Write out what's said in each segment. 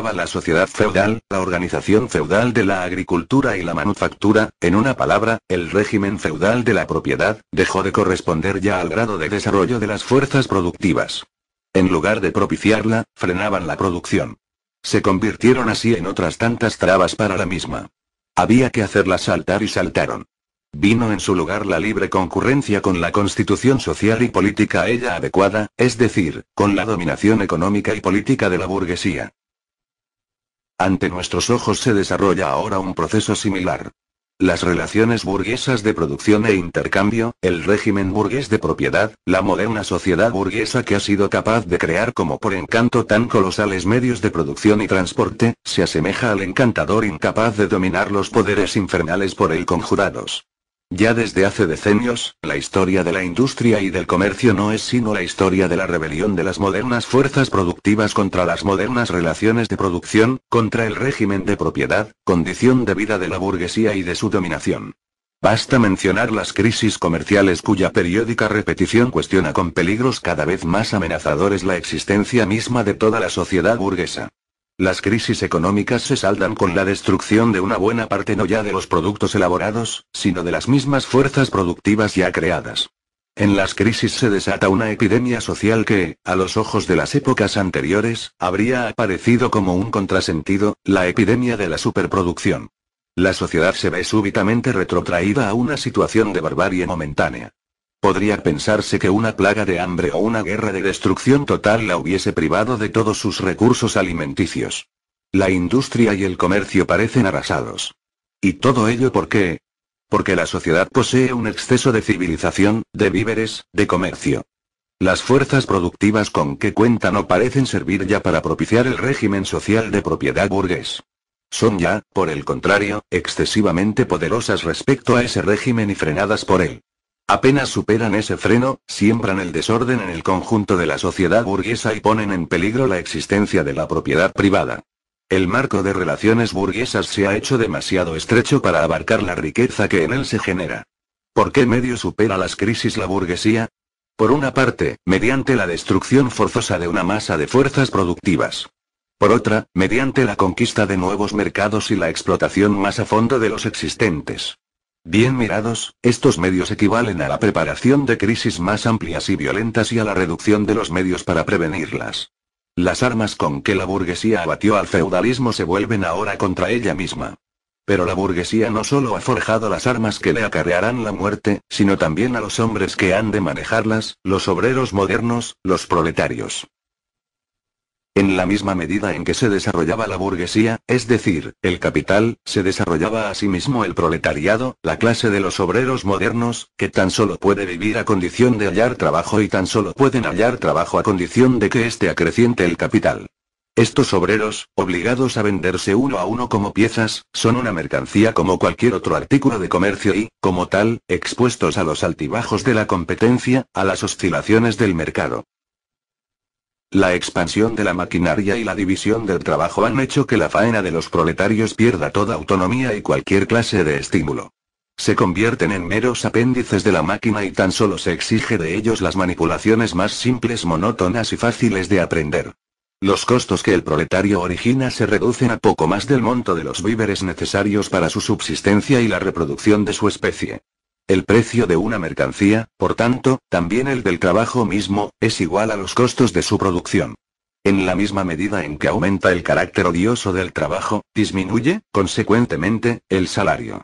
la sociedad feudal, la organización feudal de la agricultura y la manufactura, en una palabra, el régimen feudal de la propiedad, dejó de corresponder ya al grado de desarrollo de las fuerzas productivas. En lugar de propiciarla, frenaban la producción. Se convirtieron así en otras tantas trabas para la misma. Había que hacerlas saltar y saltaron. Vino en su lugar la libre concurrencia con la constitución social y política a ella adecuada, es decir, con la dominación económica y política de la burguesía. Ante nuestros ojos se desarrolla ahora un proceso similar. Las relaciones burguesas de producción e intercambio, el régimen burgués de propiedad, la moderna sociedad burguesa que ha sido capaz de crear como por encanto tan colosales medios de producción y transporte, se asemeja al encantador incapaz de dominar los poderes infernales por él conjurados. Ya desde hace decenios, la historia de la industria y del comercio no es sino la historia de la rebelión de las modernas fuerzas productivas contra las modernas relaciones de producción, contra el régimen de propiedad, condición de vida de la burguesía y de su dominación. Basta mencionar las crisis comerciales cuya periódica repetición cuestiona con peligros cada vez más amenazadores la existencia misma de toda la sociedad burguesa. Las crisis económicas se saldan con la destrucción de una buena parte no ya de los productos elaborados, sino de las mismas fuerzas productivas ya creadas. En las crisis se desata una epidemia social que, a los ojos de las épocas anteriores, habría aparecido como un contrasentido, la epidemia de la superproducción. La sociedad se ve súbitamente retrotraída a una situación de barbarie momentánea. Podría pensarse que una plaga de hambre o una guerra de destrucción total la hubiese privado de todos sus recursos alimenticios. La industria y el comercio parecen arrasados. ¿Y todo ello por qué? Porque la sociedad posee un exceso de civilización, de víveres, de comercio. Las fuerzas productivas con que cuenta no parecen servir ya para propiciar el régimen social de propiedad burgués. Son ya, por el contrario, excesivamente poderosas respecto a ese régimen y frenadas por él. Apenas superan ese freno, siembran el desorden en el conjunto de la sociedad burguesa y ponen en peligro la existencia de la propiedad privada. El marco de relaciones burguesas se ha hecho demasiado estrecho para abarcar la riqueza que en él se genera. ¿Por qué medio supera las crisis la burguesía? Por una parte, mediante la destrucción forzosa de una masa de fuerzas productivas. Por otra, mediante la conquista de nuevos mercados y la explotación más a fondo de los existentes. Bien mirados, estos medios equivalen a la preparación de crisis más amplias y violentas y a la reducción de los medios para prevenirlas. Las armas con que la burguesía abatió al feudalismo se vuelven ahora contra ella misma. Pero la burguesía no solo ha forjado las armas que le acarrearán la muerte, sino también a los hombres que han de manejarlas, los obreros modernos, los proletarios. En la misma medida en que se desarrollaba la burguesía, es decir, el capital, se desarrollaba asimismo el proletariado, la clase de los obreros modernos, que tan solo puede vivir a condición de hallar trabajo y tan solo pueden hallar trabajo a condición de que éste acreciente el capital. Estos obreros, obligados a venderse uno a uno como piezas, son una mercancía como cualquier otro artículo de comercio y, como tal, expuestos a los altibajos de la competencia, a las oscilaciones del mercado. La expansión de la maquinaria y la división del trabajo han hecho que la faena de los proletarios pierda toda autonomía y cualquier clase de estímulo. Se convierten en meros apéndices de la máquina y tan solo se exige de ellos las manipulaciones más simples, monótonas y fáciles de aprender. Los costos que el proletario origina se reducen a poco más del monto de los víveres necesarios para su subsistencia y la reproducción de su especie. El precio de una mercancía, por tanto, también el del trabajo mismo, es igual a los costos de su producción. En la misma medida en que aumenta el carácter odioso del trabajo, disminuye, consecuentemente, el salario.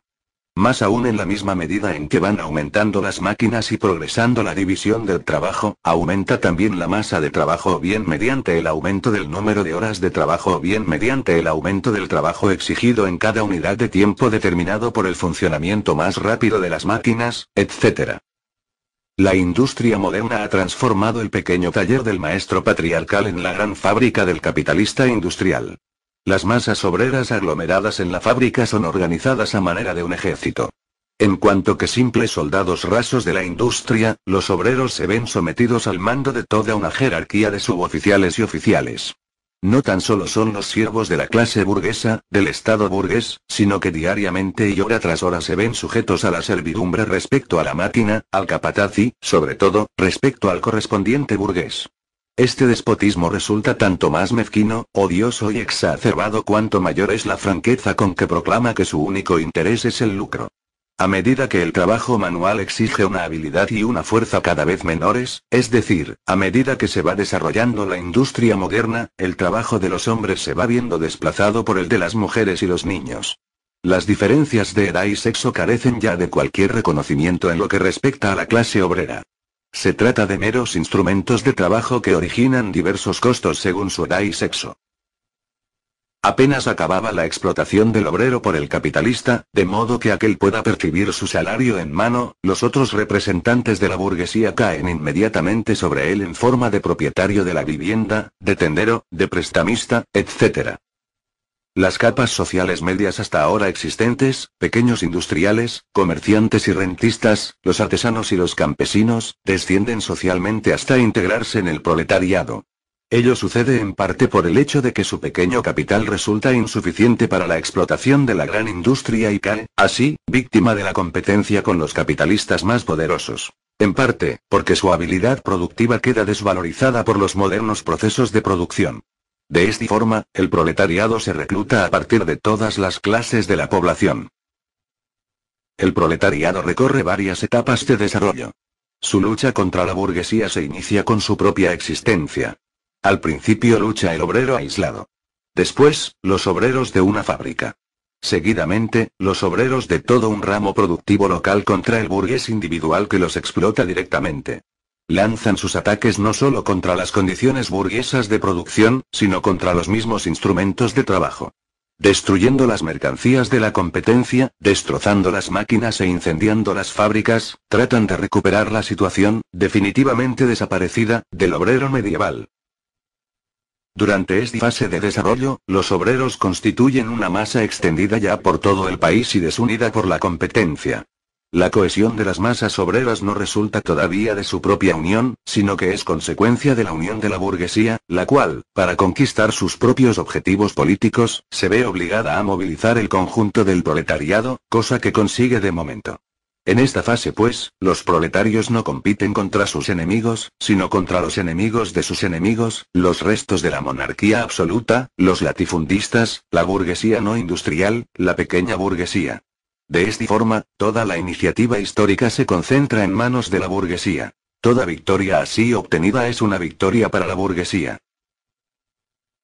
Más aún en la misma medida en que van aumentando las máquinas y progresando la división del trabajo, aumenta también la masa de trabajo o bien mediante el aumento del número de horas de trabajo o bien mediante el aumento del trabajo exigido en cada unidad de tiempo determinado por el funcionamiento más rápido de las máquinas, etc. La industria moderna ha transformado el pequeño taller del maestro patriarcal en la gran fábrica del capitalista industrial. Las masas obreras aglomeradas en la fábrica son organizadas a manera de un ejército. En cuanto que simples soldados rasos de la industria, los obreros se ven sometidos al mando de toda una jerarquía de suboficiales y oficiales. No tan solo son los siervos de la clase burguesa, del Estado burgués, sino que diariamente y hora tras hora se ven sujetos a la servidumbre respecto a la máquina, al capataz y, sobre todo, respecto al correspondiente burgués. Este despotismo resulta tanto más mezquino, odioso y exacerbado cuanto mayor es la franqueza con que proclama que su único interés es el lucro. A medida que el trabajo manual exige una habilidad y una fuerza cada vez menores, es decir, a medida que se va desarrollando la industria moderna, el trabajo de los hombres se va viendo desplazado por el de las mujeres y los niños. Las diferencias de edad y sexo carecen ya de cualquier reconocimiento en lo que respecta a la clase obrera. Se trata de meros instrumentos de trabajo que originan diversos costos según su edad y sexo. Apenas acababa la explotación del obrero por el capitalista, de modo que aquel pueda percibir su salario en mano, los otros representantes de la burguesía caen inmediatamente sobre él en forma de propietario de la vivienda, de tendero, de prestamista, etc. Las capas sociales medias hasta ahora existentes, pequeños industriales, comerciantes y rentistas, los artesanos y los campesinos, descienden socialmente hasta integrarse en el proletariado. Ello sucede en parte por el hecho de que su pequeño capital resulta insuficiente para la explotación de la gran industria y cae, así, víctima de la competencia con los capitalistas más poderosos. En parte, porque su habilidad productiva queda desvalorizada por los modernos procesos de producción. De esta forma, el proletariado se recluta a partir de todas las clases de la población. El proletariado recorre varias etapas de desarrollo. Su lucha contra la burguesía se inicia con su propia existencia. Al principio lucha el obrero aislado. Después, los obreros de una fábrica. Seguidamente, los obreros de todo un ramo productivo local contra el burgués individual que los explota directamente. Lanzan sus ataques no solo contra las condiciones burguesas de producción, sino contra los mismos instrumentos de trabajo. Destruyendo las mercancías de la competencia, destrozando las máquinas e incendiando las fábricas, tratan de recuperar la situación, definitivamente desaparecida, del obrero medieval. Durante esta fase de desarrollo, los obreros constituyen una masa extendida ya por todo el país y desunida por la competencia. La cohesión de las masas obreras no resulta todavía de su propia unión, sino que es consecuencia de la unión de la burguesía, la cual, para conquistar sus propios objetivos políticos, se ve obligada a movilizar el conjunto del proletariado, cosa que consigue de momento. En esta fase pues, los proletarios no compiten contra sus enemigos, sino contra los enemigos de sus enemigos, los restos de la monarquía absoluta, los latifundistas, la burguesía no industrial, la pequeña burguesía. De esta forma, toda la iniciativa histórica se concentra en manos de la burguesía. Toda victoria así obtenida es una victoria para la burguesía.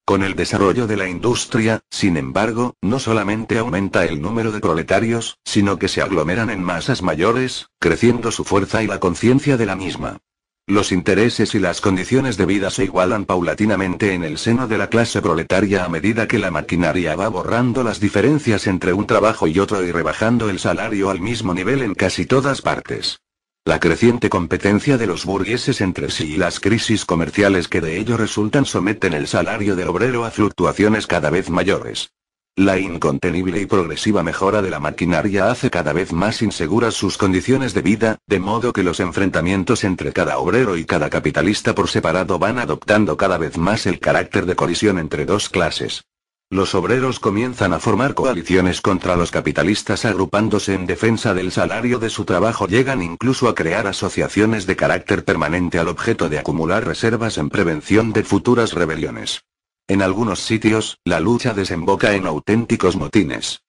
Con el desarrollo de la industria, sin embargo, no solamente aumenta el número de proletarios, sino que se aglomeran en masas mayores, creciendo su fuerza y la conciencia de la misma. Los intereses y las condiciones de vida se igualan paulatinamente en el seno de la clase proletaria a medida que la maquinaria va borrando las diferencias entre un trabajo y otro y rebajando el salario al mismo nivel en casi todas partes. La creciente competencia de los burgueses entre sí y las crisis comerciales que de ello resultan someten el salario del obrero a fluctuaciones cada vez mayores. La incontenible y progresiva mejora de la maquinaria hace cada vez más inseguras sus condiciones de vida, de modo que los enfrentamientos entre cada obrero y cada capitalista por separado van adoptando cada vez más el carácter de colisión entre dos clases. Los obreros comienzan a formar coaliciones contra los capitalistas agrupándose en defensa del salario de su trabajo, llegan incluso a crear asociaciones de carácter permanente al objeto de acumular reservas en prevención de futuras rebeliones. En algunos sitios, la lucha desemboca en auténticos motines.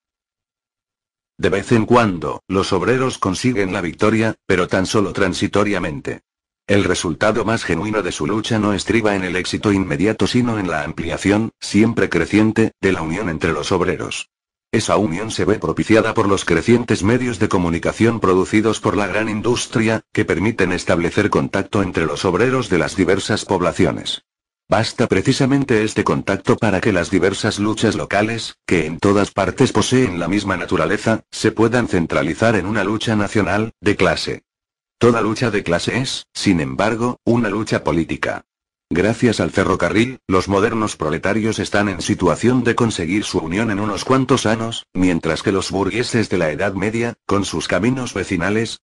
De vez en cuando, los obreros consiguen la victoria, pero tan solo transitoriamente. El resultado más genuino de su lucha no estriba en el éxito inmediato sino en la ampliación, siempre creciente, de la unión entre los obreros. Esa unión se ve propiciada por los crecientes medios de comunicación producidos por la gran industria, que permiten establecer contacto entre los obreros de las diversas poblaciones. Basta precisamente este contacto para que las diversas luchas locales, que en todas partes poseen la misma naturaleza, se puedan centralizar en una lucha nacional, de clase. Toda lucha de clase es, sin embargo, una lucha política. Gracias al ferrocarril, los modernos proletarios están en situación de conseguir su unión en unos cuantos años, mientras que los burgueses de la Edad Media, con sus caminos vecinales,